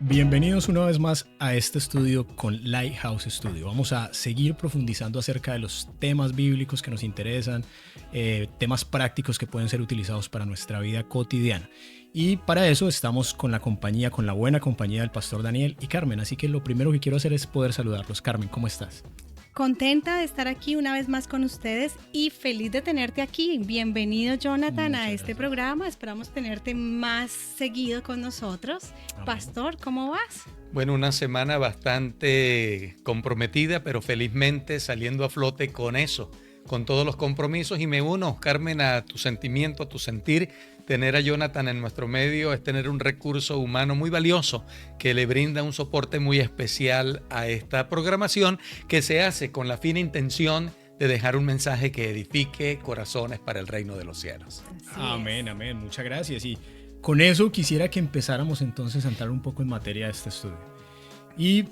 Bienvenidos una vez más a este estudio con Lighthouse Studio. Vamos a seguir profundizando acerca de los temas bíblicos que nos interesan, temas prácticos que pueden ser utilizados para nuestra vida cotidiana. Y para eso estamos con la buena compañía del pastor Daniel y Carmen. Así que lo primero que quiero hacer es poder saludarlos. Carmen, ¿cómo estás? Contenta de estar aquí una vez más con ustedes y feliz de tenerte aquí. Bienvenido, Jonathan, a este programa. Esperamos tenerte más seguido con nosotros. Amén. Pastor, ¿cómo vas? Bueno, una semana bastante comprometida, pero felizmente saliendo a flote con eso, con todos los compromisos. Y me uno, Carmen, a tu sentimiento, a tu sentir. Tener a Jonathan en nuestro medio es tener un recurso humano muy valioso que le brinda un soporte muy especial a esta programación que se hace con la fina intención de dejar un mensaje que edifique corazones para el reino de los cielos. Amén, amén. Muchas gracias. Y con eso quisiera que empezáramos entonces a entrar un poco en materia de este estudio. Y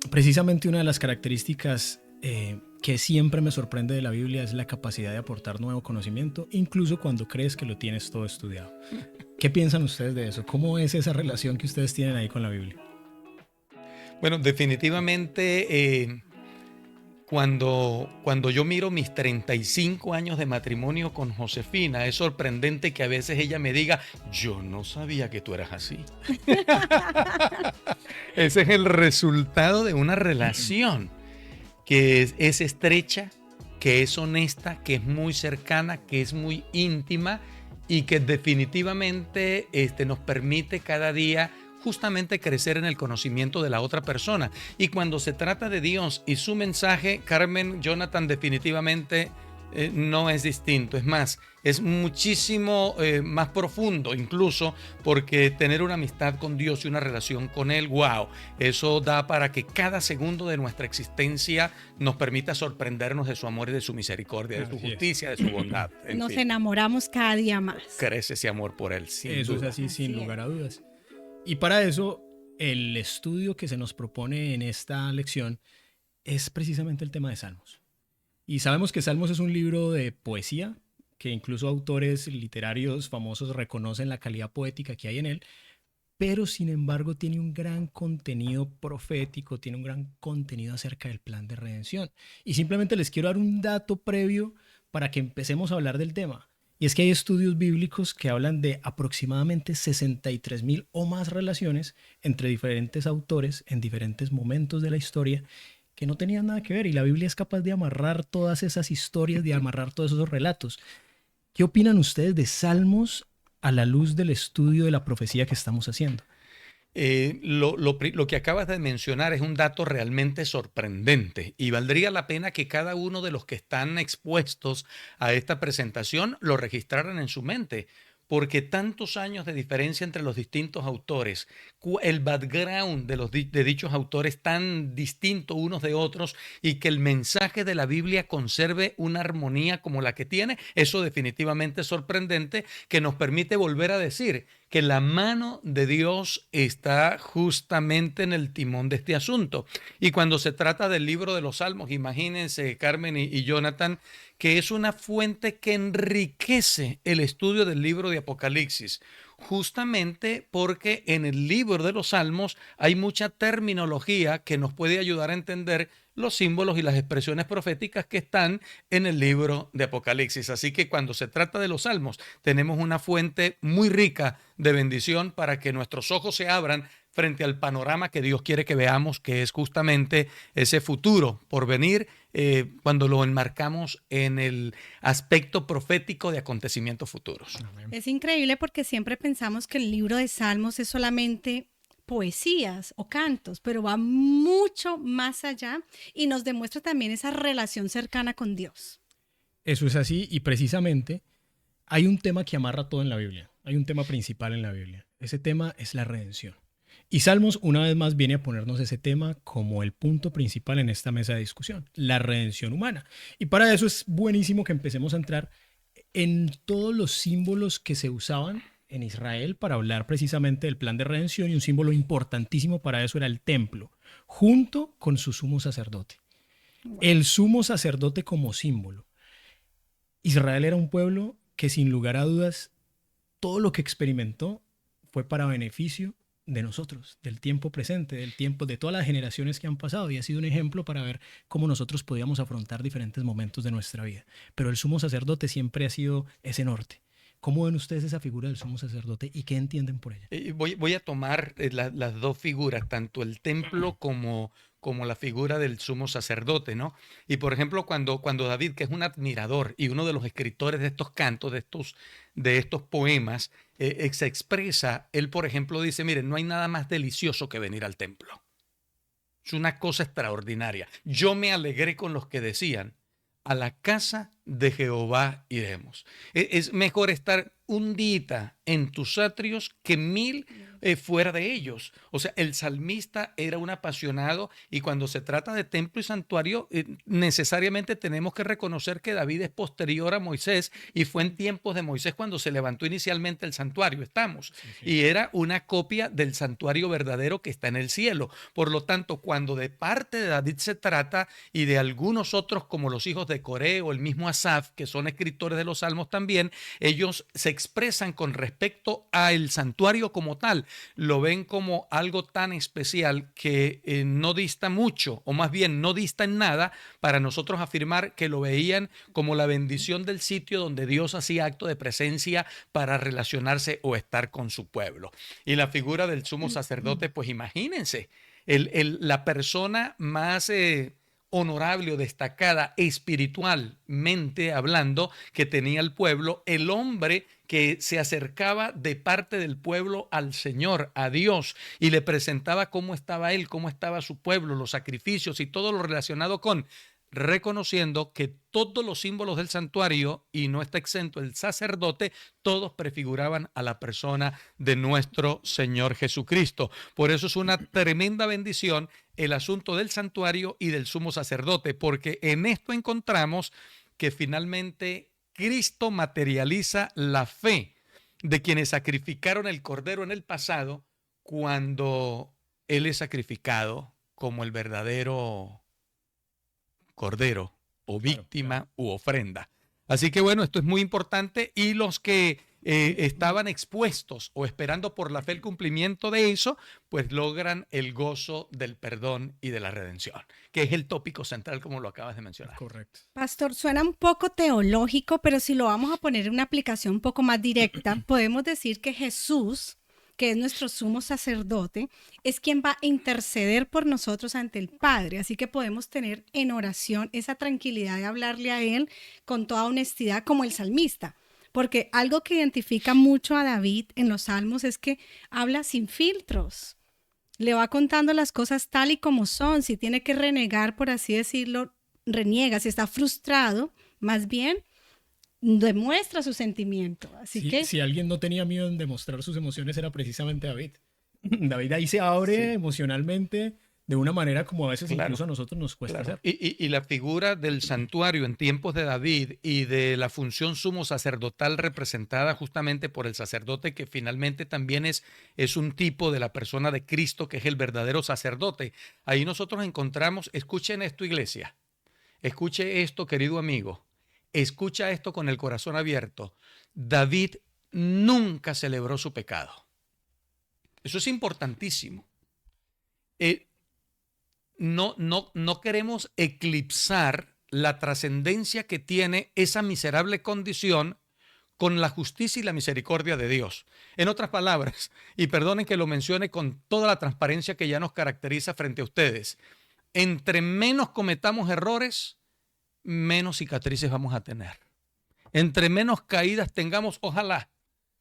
precisamente una de las características que siempre me sorprende de la Biblia es la capacidad de aportar nuevo conocimiento, incluso cuando crees que lo tienes todo estudiado. ¿Qué piensan ustedes de eso? ¿Cómo es esa relación que ustedes tienen ahí con la Biblia? Bueno, definitivamente cuando yo miro mis 35 años de matrimonio con Josefina, es sorprendente que a veces ella me diga, yo no sabía que tú eras así. Ese es el resultado de una relación que es estrecha, que es honesta, que es muy cercana, que es muy íntima y que definitivamente nos permite cada día justamente crecer en el conocimiento de la otra persona. Y cuando se trata de Dios y su mensaje, Carmen, Jonathan, definitivamente no es distinto. Es más, es muchísimo más profundo, incluso porque tener una amistad con Dios y una relación con Él, wow, eso da para que cada segundo de nuestra existencia nos permita sorprendernos de su amor y de su misericordia, de su justicia, de su bondad. Nos enamoramos cada día más. Crece ese amor por Él, sin eso duda. Es así, sin lugar a dudas. Y para eso, el estudio que se nos propone en esta lección es precisamente el tema de Salmos. Y sabemos que Salmos es un libro de poesía, que incluso autores literarios famosos reconocen la calidad poética que hay en él, pero sin embargo tiene un gran contenido profético, tiene un gran contenido acerca del plan de redención. Y simplemente les quiero dar un dato previo para que empecemos a hablar del tema. Y es que hay estudios bíblicos que hablan de aproximadamente 63,000 o más relaciones entre diferentes autores en diferentes momentos de la historia que no tenían nada que ver, y la Biblia es capaz de amarrar todas esas historias, de amarrar todos esos relatos. ¿Qué opinan ustedes de Salmos a la luz del estudio de la profecía que estamos haciendo? Lo que acabas de mencionar es un dato realmente sorprendente y valdría la pena que cada uno de los que están expuestos a esta presentación lo registraran en su mente. Porque tantos años de diferencia entre los distintos autores, el background de dichos autores tan distinto unos de otros y que el mensaje de la Biblia conserve una armonía como la que tiene, eso definitivamente es sorprendente, que nos permite volver a decir que la mano de Dios está justamente en el timón de este asunto. Y cuando se trata del libro de los Salmos, imagínense, Carmen y Jonathan, que es una fuente que enriquece el estudio del libro de Apocalipsis, justamente porque en el libro de los Salmos hay mucha terminología que nos puede ayudar a entender los símbolos y las expresiones proféticas que están en el libro de Apocalipsis. Así que cuando se trata de los Salmos, tenemos una fuente muy rica de bendición para que nuestros ojos se abran frente al panorama que Dios quiere que veamos, que es justamente ese futuro por venir, cuando lo enmarcamos en el aspecto profético de acontecimientos futuros. Es increíble porque siempre pensamos que el libro de Salmos es solamente poesías o cantos, pero va mucho más allá y nos demuestra también esa relación cercana con Dios. Eso es así, y precisamente hay un tema que amarra todo en la Biblia, hay un tema principal en la Biblia. Ese tema es la redención. Y Salmos una vez más viene a ponernos ese tema como el punto principal en esta mesa de discusión, la redención humana. Y para eso es buenísimo que empecemos a entrar en todos los símbolos que se usaban en Israel para hablar precisamente del plan de redención, y un símbolo importantísimo para eso era el templo, junto con su sumo sacerdote. El sumo sacerdote como símbolo. Israel era un pueblo que sin lugar a dudas todo lo que experimentó fue para beneficio de nosotros, del tiempo presente, del tiempo de todas las generaciones que han pasado, y ha sido un ejemplo para ver cómo nosotros podíamos afrontar diferentes momentos de nuestra vida. Pero el sumo sacerdote siempre ha sido ese norte. ¿Cómo ven ustedes esa figura del sumo sacerdote y qué entienden por ella? Voy a tomar las dos figuras, tanto el templo como la figura del sumo sacerdote, ¿no? Y por ejemplo, cuando David, que es un admirador y uno de los escritores de estos cantos, de estos poemas, se expresa, él por ejemplo dice, miren, no hay nada más delicioso que venir al templo. Es una cosa extraordinaria. Yo me alegré con los que decían, a la casa de Jehová iremos. Es mejor estar un día en tus atrios que 1000 fuera de ellos. O sea, el salmista era un apasionado, y cuando se trata de templo y santuario, necesariamente tenemos que reconocer que David es posterior a Moisés, y fue en tiempos de Moisés cuando se levantó inicialmente el santuario, y era una copia del santuario verdadero que está en el cielo. Por lo tanto, cuando de parte de David se trata, y de algunos otros como los hijos de Coré o el mismo Asaf, que son escritores de los salmos también, ellos se expresan con respecto al santuario como tal, lo ven como algo tan especial que no dista mucho, o más bien no dista en nada, para nosotros afirmar que lo veían como la bendición del sitio donde Dios hacía acto de presencia para relacionarse o estar con su pueblo. Y la figura del sumo sacerdote, pues imagínense, la persona más honorable o destacada espiritualmente hablando que tenía el pueblo, el hombre que se acercaba de parte del pueblo al Señor, a Dios, y le presentaba cómo estaba él, cómo estaba su pueblo, los sacrificios y todo lo relacionado con, reconociendo que todos los símbolos del santuario, y no está exento el sacerdote, todos prefiguraban a la persona de nuestro Señor Jesucristo. Por eso es una tremenda bendición el asunto del santuario y del sumo sacerdote, porque en esto encontramos que finalmente Cristo materializa la fe de quienes sacrificaron el cordero en el pasado, cuando Él es sacrificado como el verdadero cordero o víctima u ofrenda. Así que bueno, esto es muy importante, y los que estaban expuestos o esperando por la fe el cumplimiento de eso, pues logran el gozo del perdón y de la redención, que es el tópico central, como lo acabas de mencionar. Correcto. Pastor, suena un poco teológico, pero si lo vamos a poner en una aplicación un poco más directa, podemos decir que Jesús, que es nuestro sumo sacerdote, es quien va a interceder por nosotros ante el Padre. Así que podemos tener en oración esa tranquilidad de hablarle a Él con toda honestidad, como el salmista. Porque algo que identifica mucho a David en los salmos es que habla sin filtros. Le va contando las cosas tal y como son. Si tiene que renegar, por así decirlo, reniega. Si está frustrado, más bien demuestra su sentimiento. Así que si alguien no tenía miedo en demostrar sus emociones, era precisamente David. David ahí se abre emocionalmente de una manera como a veces incluso a nosotros nos cuesta hacer. Y la figura del santuario en tiempos de David y de la función sumo sacerdotal representada justamente por el sacerdote, que finalmente también es un tipo de la persona de Cristo, que es el verdadero sacerdote. Ahí nosotros encontramos, escuchen esto, iglesia, escuche esto, querido amigo, escucha esto con el corazón abierto. David nunca celebró su pecado. Eso es importantísimo. No queremos eclipsar la trascendencia que tiene esa miserable condición con la justicia y la misericordia de Dios. En otras palabras, y perdonen que lo mencione con toda la transparencia que ya nos caracteriza frente a ustedes, entre menos cometamos errores, menos cicatrices vamos a tener. Entre menos caídas tengamos, ojalá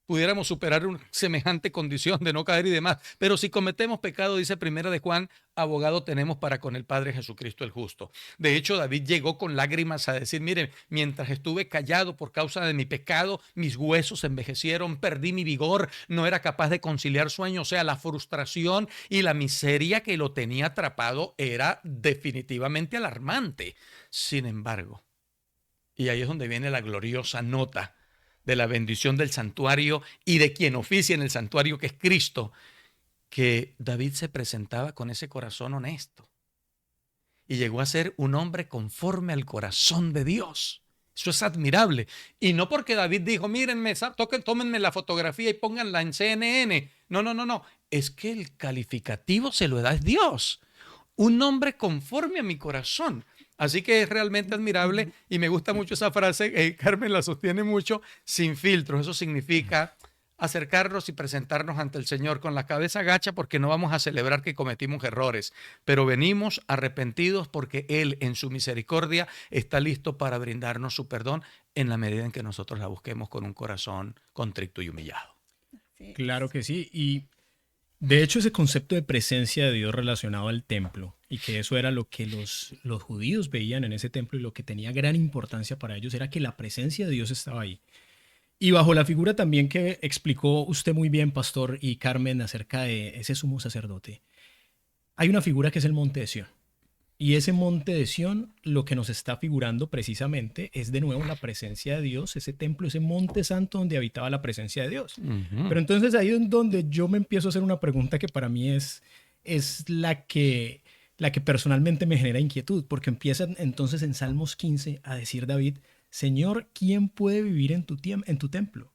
pudiéramos superar una semejante condición de no caer y demás. Pero si cometemos pecado, dice Primera de Juan, abogado tenemos para con el Padre Jesucristo el justo. De hecho, David llegó con lágrimas a decir, miren, mientras estuve callado por causa de mi pecado, mis huesos envejecieron, perdí mi vigor, no era capaz de conciliar sueño. O sea, la frustración y la miseria que lo tenía atrapado era definitivamente alarmante. Sin embargo, y ahí es donde viene la gloriosa nota de la bendición del santuario y de quien oficia en el santuario, que es Cristo, que David se presentaba con ese corazón honesto y llegó a ser un hombre conforme al corazón de Dios. Eso es admirable. Y no porque David dijo, mírenme, tómenme la fotografía y pónganla en CNN. No. es que el calificativo se lo da es Dios. Un nombre conforme a mi corazón. Así que es realmente admirable y me gusta mucho esa frase, Carmen la sostiene mucho, sin filtros. Eso significa acercarnos y presentarnos ante el Señor con la cabeza gacha, porque no vamos a celebrar que cometimos errores, pero venimos arrepentidos porque Él en su misericordia está listo para brindarnos su perdón en la medida en que nosotros la busquemos con un corazón contrito y humillado. Claro que sí. Y de hecho ese concepto de presencia de Dios relacionado al templo, y que eso era lo que los judíos veían en ese templo y lo que tenía gran importancia para ellos, era que la presencia de Dios estaba ahí. Y bajo la figura también que explicó usted muy bien, Pastor y Carmen, acerca de ese sumo sacerdote, hay una figura que es el Monte de Sión. Y ese Monte de Sión lo que nos está figurando precisamente es de nuevo la presencia de Dios, ese templo, ese monte santo donde habitaba la presencia de Dios. Pero entonces ahí es donde yo me empiezo a hacer una pregunta que para mí es la que personalmente me genera inquietud, porque empieza entonces en Salmos 15 a decir David: Señor, ¿quién puede vivir en tu templo?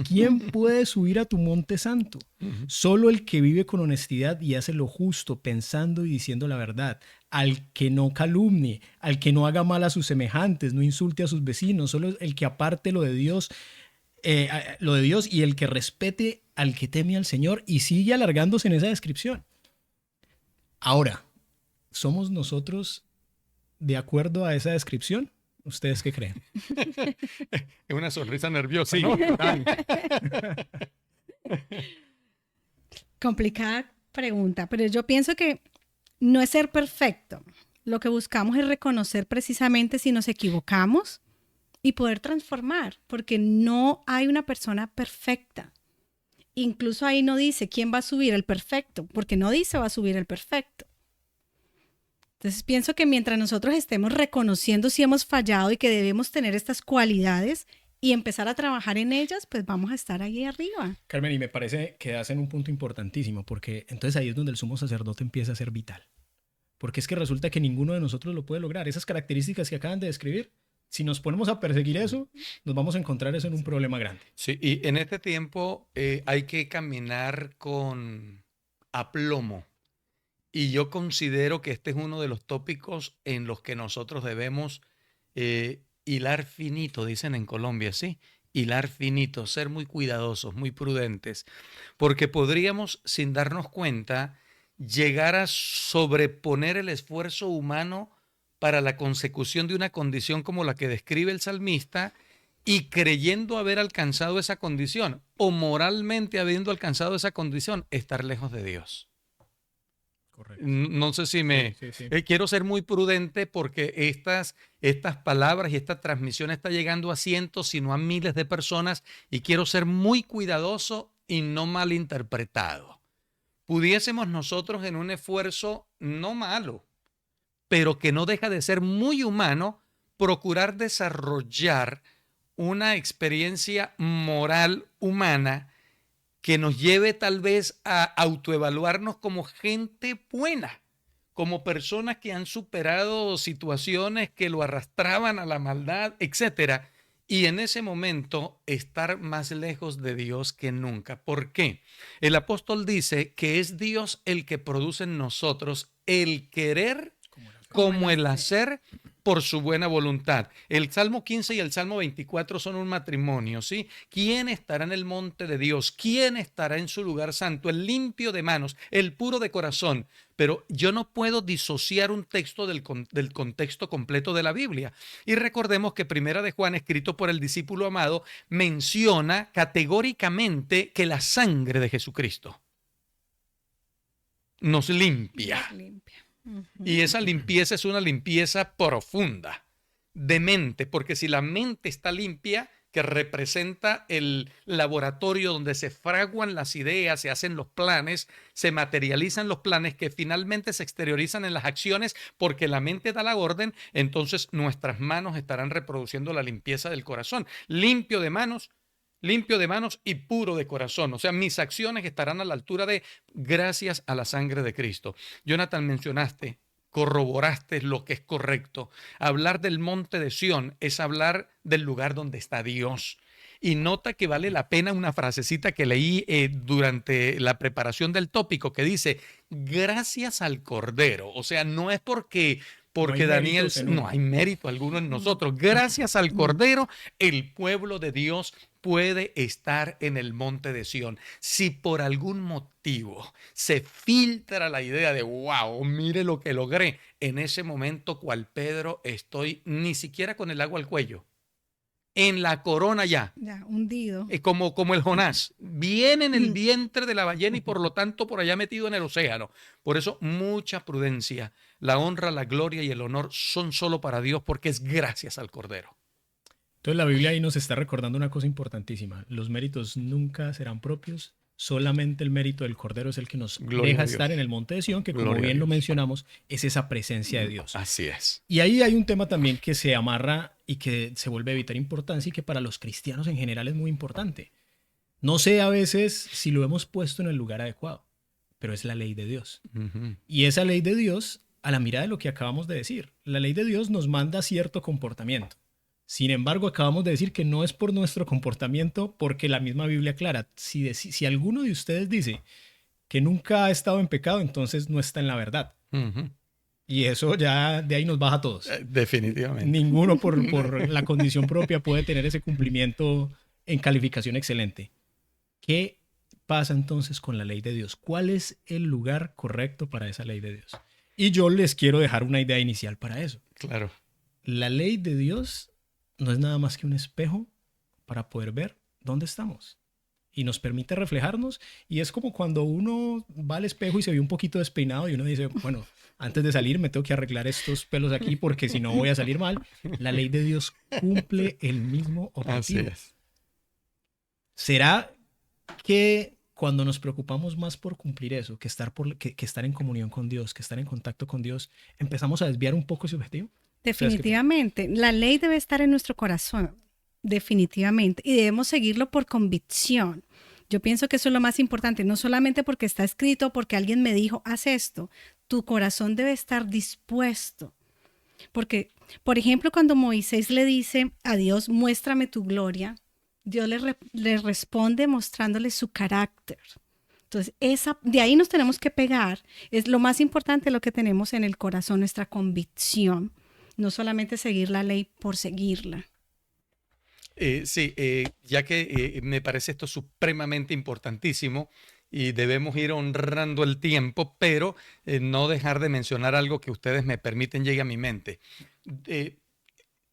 ¿Quién puede subir a tu monte santo? Solo el que vive con honestidad y hace lo justo, pensando y diciendo la verdad, al que no calumnie, al que no haga mal a sus semejantes, no insulte a sus vecinos, solo el que aparte lo de Dios y el que respete al que teme al Señor, y sigue alargándose en esa descripción. Ahora, ¿somos nosotros de acuerdo a esa descripción? ¿Ustedes qué creen? Es una sonrisa nerviosa, Sí, ¿no? Complicada pregunta, pero yo pienso que no es ser perfecto. Lo que buscamos es reconocer precisamente si nos equivocamos y poder transformar, porque no hay una persona perfecta. Incluso ahí no dice quién va a subir, el perfecto, porque no dice va a subir el perfecto. Entonces pienso que mientras nosotros estemos reconociendo si hemos fallado y que debemos tener estas cualidades y empezar a trabajar en ellas, pues vamos a estar ahí arriba. Carmen, y me parece que hacen un punto importantísimo, porque entonces ahí es donde el sumo sacerdote empieza a ser vital. Porque es que resulta que ninguno de nosotros lo puede lograr. Esas características que acaban de describir, si nos ponemos a perseguir eso, nos vamos a encontrar eso en un problema grande. Sí, y en este tiempo hay que caminar con aplomo. Y yo considero que este es uno de los tópicos en los que nosotros debemos hilar finito, dicen en Colombia, ¿sí? Hilar finito, ser muy cuidadosos, muy prudentes, porque podríamos, sin darnos cuenta, llegar a sobreponer el esfuerzo humano para la consecución de una condición como la que describe el salmista, y creyendo haber alcanzado esa condición, o moralmente habiendo alcanzado esa condición, estar lejos de Dios. Correcto. No sé si Sí. quiero ser muy prudente, porque estas palabras y esta transmisión está llegando a cientos, sino a miles de personas, y quiero ser muy cuidadoso y no malinterpretado. Pudiésemos nosotros, en un esfuerzo no malo, pero que no deja de ser muy humano, procurar desarrollar una experiencia moral humana que nos lleve tal vez a autoevaluarnos como gente buena, como personas que han superado situaciones que lo arrastraban a la maldad, etcétera, y en ese momento estar más lejos de Dios que nunca. ¿Por qué? El apóstol dice que es Dios el que produce en nosotros el querer como el hacer por su buena voluntad. El Salmo 15 y el Salmo 24 son un matrimonio, ¿sí? ¿Quién estará en el monte de Dios? ¿Quién estará en su lugar santo? El limpio de manos, el puro de corazón. Pero yo no puedo disociar un texto del contexto completo de la Biblia. Y recordemos que Primera de Juan, escrito por el discípulo amado, menciona categóricamente que la sangre de Jesucristo nos limpia. Y esa limpieza es una limpieza profunda, de mente, porque si la mente está limpia, que representa el laboratorio donde se fraguan las ideas, se hacen los planes, se materializan los planes que finalmente se exteriorizan en las acciones, porque la mente da la orden, entonces nuestras manos estarán reproduciendo la limpieza del corazón. Limpio de manos y puro de corazón. O sea, mis acciones estarán a la altura de gracias a la sangre de Cristo. Jonathan, mencionaste corroboraste lo que es correcto. Hablar del monte de Sión es hablar del lugar donde está Dios. Y nota que vale la pena una frasecita que leí durante la preparación del tópico que dice, gracias al Cordero. O sea, no es porque Daniel, no hay mérito alguno en nosotros. Gracias al Cordero, el pueblo de Dios puede estar en el monte de Sión. Si por algún motivo se filtra la idea de, wow, mire lo que logré, en ese momento, cual Pedro, estoy ni siquiera con el agua al cuello. En la corona ya. Ya, hundido. Como el Jonás. Viene en el vientre de la ballena y por lo tanto por allá metido en el océano. Por eso mucha prudencia. La honra, la gloria y el honor son solo para Dios porque es gracias al Cordero. Entonces la Biblia ahí nos está recordando una cosa importantísima. Los méritos nunca serán propios. Solamente el mérito del Cordero es el que nos deja estar en el monte de Sión, que como bien lo mencionamos, es esa presencia de Dios. Así es. Y ahí hay un tema también que se amarra y que se vuelve de vital importancia y que para los cristianos en general es muy importante. No sé a veces si lo hemos puesto en el lugar adecuado, pero es la ley de Dios. Y esa ley de Dios, a la mirada de lo que acabamos de decir, la ley de Dios nos manda cierto comportamiento. Sin embargo, acabamos de decir que no es por nuestro comportamiento, porque la misma Biblia aclara, si alguno de ustedes dice que nunca ha estado en pecado, entonces no está en la verdad. Y eso ya de ahí nos baja a todos. Definitivamente. Ninguno por la condición propia puede tener ese cumplimiento en calificación excelente. ¿Qué pasa entonces con la ley de Dios? ¿Cuál es el lugar correcto para esa ley de Dios? Y yo les quiero dejar una idea inicial para eso. Claro. La ley de Dios no es nada más que un espejo para poder ver dónde estamos. Y nos permite reflejarnos. Y es como cuando uno va al espejo y se ve un poquito despeinado y uno dice, bueno, antes de salir me tengo que arreglar estos pelos aquí porque si no voy a salir mal. La ley de Dios cumple el mismo objetivo. Así es. ¿Será que cuando nos preocupamos más por cumplir eso, que estar en comunión con Dios, que estar en contacto con Dios, empezamos a desviar un poco ese objetivo? Definitivamente. La ley debe estar en nuestro corazón, definitivamente. Y debemos seguirlo por convicción. Yo pienso que eso es lo más importante, no solamente porque está escrito, porque alguien me dijo, haz esto. Tu corazón debe estar dispuesto. Porque, por ejemplo, cuando Moisés le dice a Dios, muéstrame tu gloria, Dios le responde mostrándole su carácter. Entonces, de ahí nos tenemos que pegar. Es lo más importante lo que tenemos en el corazón, nuestra convicción. No solamente seguir la ley por seguirla. Ya que me parece esto supremamente importantísimo y debemos ir honrando el tiempo, pero no dejar de mencionar algo que ustedes me permiten llegue a mi mente.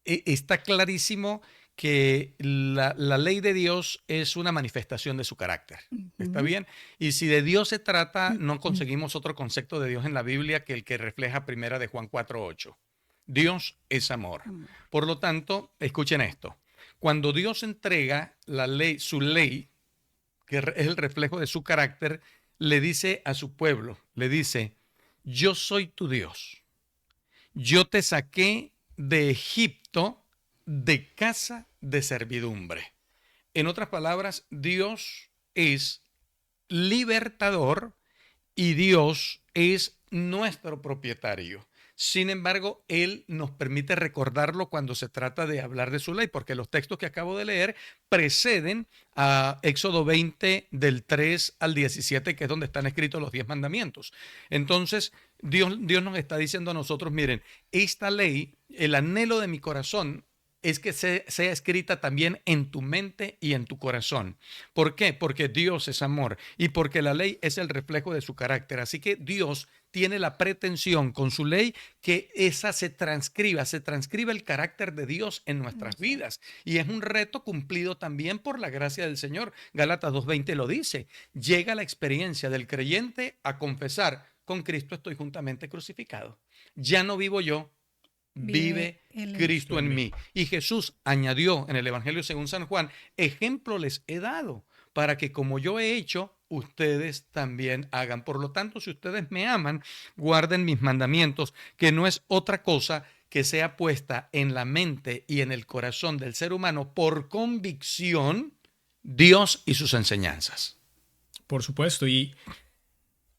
Está clarísimo que la ley de Dios es una manifestación de su carácter. ¿Está bien? Y si de Dios se trata, no conseguimos otro concepto de Dios en la Biblia que el que refleja primera de Juan 4:8. Dios es amor. Por lo tanto, escuchen esto. Cuando Dios entrega la ley, su ley, que es el reflejo de su carácter, le dice a su pueblo, le dice, yo soy tu Dios. Yo te saqué de Egipto de casa de servidumbre. En otras palabras, Dios es libertador y Dios es nuestro propietario. Sin embargo, Él nos permite recordarlo cuando se trata de hablar de su ley, porque los textos que acabo de leer preceden a Éxodo 20 del 3 al 17, que es donde están escritos los 10 mandamientos. Entonces, Dios nos está diciendo a nosotros, miren, esta ley, el anhelo de mi corazón es que sea escrita también en tu mente y en tu corazón. ¿Por qué? Porque Dios es amor y porque la ley es el reflejo de su carácter. Así que Dios tiene la pretensión con su ley que esa se transcriba el carácter de Dios en nuestras vidas. Y es un reto cumplido también por la gracia del Señor. Gálatas 2:20 lo dice. Llega la experiencia del creyente a confesar, con Cristo estoy juntamente crucificado. Ya no vivo yo, vive Cristo en mí. Y Jesús añadió en el Evangelio según San Juan, ejemplo les he dado para que como yo he hecho, ustedes también hagan. Por lo tanto, si ustedes me aman, guarden mis mandamientos, que no es otra cosa que sea puesta en la mente y en el corazón del ser humano por convicción, Dios y sus enseñanzas. Por supuesto, y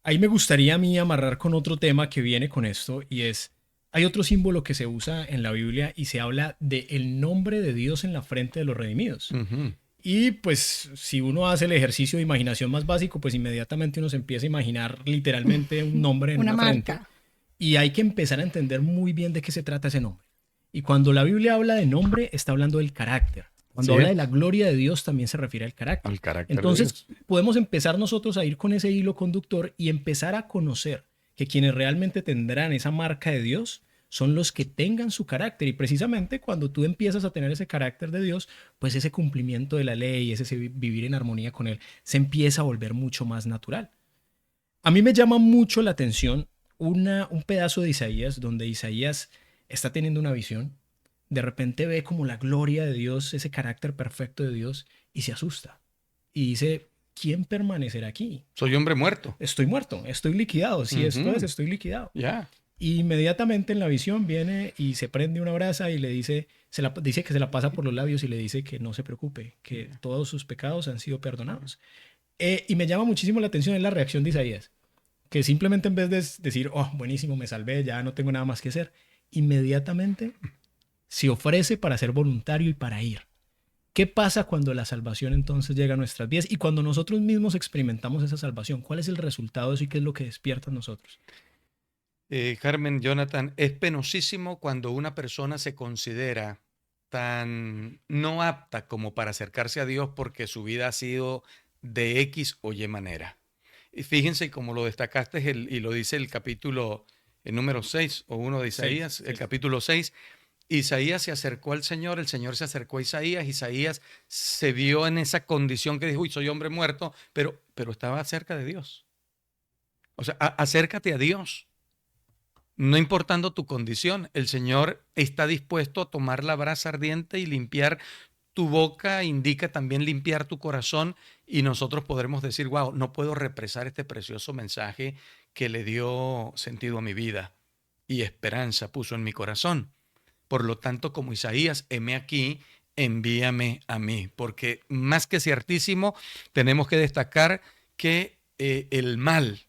Ahí me gustaría a mí amarrar con otro tema que viene con esto y es, hay otro símbolo que se usa en la Biblia y se habla de el nombre de Dios en la frente de los redimidos. Ujú. Y pues si uno hace el ejercicio de imaginación más básico, pues inmediatamente uno se empieza a imaginar literalmente un nombre en Una una frente. marca. Y hay que empezar a entender muy bien de qué se trata ese nombre. Y cuando la Biblia habla de nombre, está hablando del carácter. Cuando Sí. habla de la gloria de Dios, también se refiere al carácter. Al carácter de Entonces, Dios. podemos empezar nosotros a ir con ese hilo conductor y empezar a conocer que quienes realmente tendrán esa marca de Dios son los que tengan su carácter. Y precisamente cuando tú empiezas a tener ese carácter de Dios, pues ese cumplimiento de la ley, ese vivir en armonía con Él, se empieza a volver mucho más natural. A mí me llama mucho la atención un pedazo de Isaías donde Isaías está teniendo una visión, de repente ve como la gloria de Dios, ese carácter perfecto de Dios y se asusta y dice, ¿quién permanecerá aquí? Soy hombre muerto. Estoy muerto, estoy liquidado, si esto es, Ujú. estoy liquidado. Ya. Y inmediatamente en la visión viene y se prende una brasa y le dice, dice que se la pasa por los labios y le dice que no se preocupe, que todos sus pecados han sido perdonados. Y me llama muchísimo la atención en la reacción de Isaías, que simplemente en vez de decir, oh, buenísimo, me salvé, ya no tengo nada más que hacer, inmediatamente se ofrece para ser voluntario y para ir. ¿Qué pasa cuando la salvación entonces llega a nuestras vidas y cuando nosotros mismos experimentamos esa salvación? ¿Cuál es el resultado de eso y qué es lo que despierta en nosotros? Carmen, Jonathan, es penosísimo cuando una persona se considera tan no apta como para acercarse a Dios porque su vida ha sido de X o Y manera. Y fíjense, como lo destacaste y lo dice el capítulo el número 6 o 1 de Isaías, el capítulo 6, Isaías se acercó al Señor, el Señor se acercó a Isaías, Isaías se vio en esa condición que dijo, uy, soy hombre muerto, pero estaba cerca de Dios. O sea, acércate a Dios. No importando tu condición, el Señor está dispuesto a tomar la brasa ardiente y limpiar tu boca, indica también limpiar tu corazón y nosotros podremos decir, wow, no puedo represar este precioso mensaje que le dio sentido a mi vida y esperanza puso en mi corazón. Por lo tanto, como Isaías, heme aquí, envíame a mí, porque más que ciertísimo, tenemos que destacar que el mal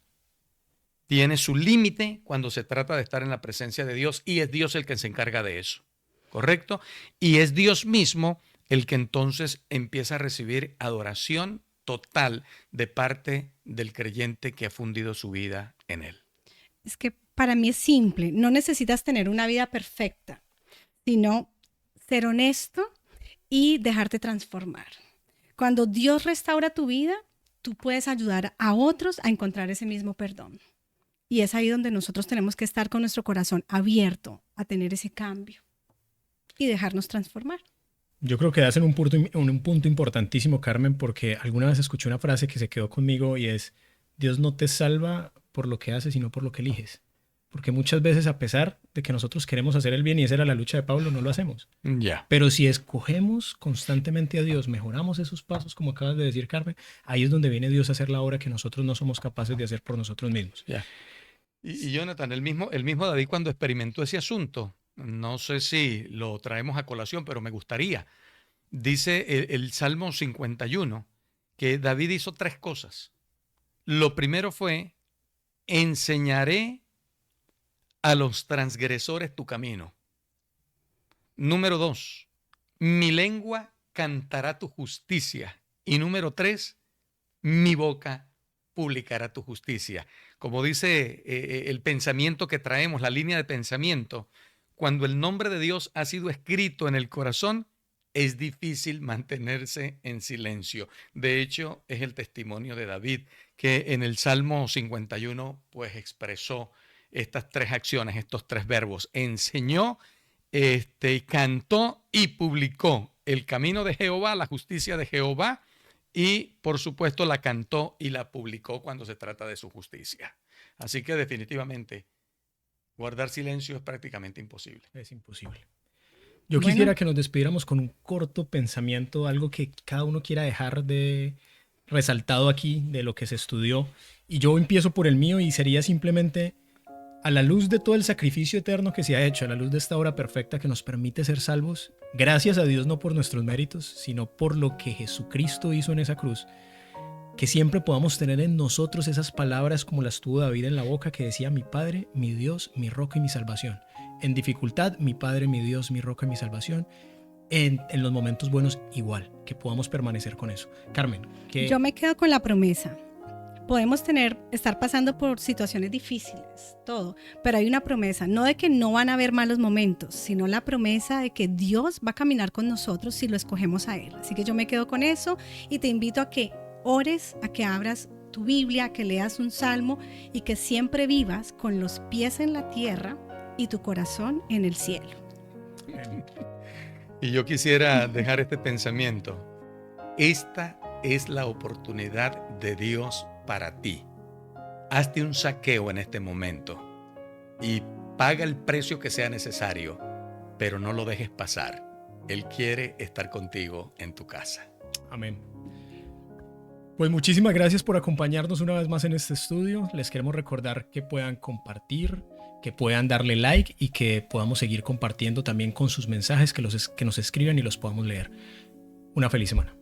tiene su límite cuando se trata de estar en la presencia de Dios y es Dios el que se encarga de eso, ¿correcto? Y es Dios mismo el que entonces empieza a recibir adoración total de parte del creyente que ha fundido su vida en Él. Es que para mí es simple, no necesitas tener una vida perfecta, sino ser honesto y dejarte transformar. Cuando Dios restaura tu vida, tú puedes ayudar a otros a encontrar ese mismo perdón. Y es ahí donde nosotros tenemos que estar con nuestro corazón abierto a tener ese cambio y dejarnos transformar. Yo creo que hacen un punto importantísimo, Carmen, porque alguna vez escuché una frase que se quedó conmigo y es, Dios no te salva por lo que haces, sino por lo que eliges. Porque muchas veces, a pesar de que nosotros queremos hacer el bien, y esa era la lucha de Pablo, no lo hacemos. Ya. Pero si escogemos constantemente a Dios, mejoramos esos pasos, como acabas de decir, Carmen, ahí es donde viene Dios a hacer la obra que nosotros no somos capaces de hacer por nosotros mismos. Ya. Y Jonathan, el mismo David cuando experimentó ese asunto, no sé si lo traemos a colación, pero me gustaría. Dice el Salmo 51 que David hizo 3 cosas. Lo primero fue, enseñaré a los transgresores tu camino. Número 2, mi lengua cantará tu justicia. Y número 3, mi boca publicará tu justicia. Como dice el pensamiento que traemos, la línea de pensamiento, cuando el nombre de Dios ha sido escrito en el corazón, es difícil mantenerse en silencio. De hecho, es el testimonio de David, que en el Salmo 51 pues expresó estas 3 acciones, estos 3 verbos. Enseñó, cantó y publicó el camino de Jehová, la justicia de Jehová, y por supuesto la cantó y la publicó cuando se trata de su justicia. Así que definitivamente guardar silencio es prácticamente imposible. Es imposible. Yo quisiera que nos despidiéramos con un corto pensamiento, algo que cada uno quiera dejar de resaltado aquí de lo que se estudió. Y yo empiezo por el mío y sería simplemente, a la luz de todo el sacrificio eterno que se ha hecho, a la luz de esta obra perfecta que nos permite ser salvos, gracias a Dios no por nuestros méritos, sino por lo que Jesucristo hizo en esa cruz, que siempre podamos tener en nosotros esas palabras como las tuvo David en la boca, que decía: mi Padre, mi Dios, mi roca y mi salvación. En dificultad, mi Padre, mi Dios, mi roca y mi salvación. En los momentos buenos igual, que podamos permanecer con eso. Carmen, ¿qué? Yo me quedo con la promesa. Podemos estar pasando por situaciones difíciles, todo, pero hay una promesa, no de que no van a haber malos momentos, sino la promesa de que Dios va a caminar con nosotros si lo escogemos a Él. Así que yo me quedo con eso y te invito a que ores, a que abras tu Biblia, a que leas un salmo y que siempre vivas con los pies en la tierra y tu corazón en el cielo. Y yo quisiera dejar este pensamiento. Esta es la oportunidad de Dios para ti. Hazte un saqueo en este momento y paga el precio que sea necesario, pero no lo dejes pasar. Él quiere estar contigo en tu casa. Amén. Pues muchísimas gracias por acompañarnos una vez más en este estudio. Les queremos recordar que puedan compartir, que puedan darle like y que podamos seguir compartiendo también con sus mensajes, que nos escriban y los podamos leer. Una feliz semana.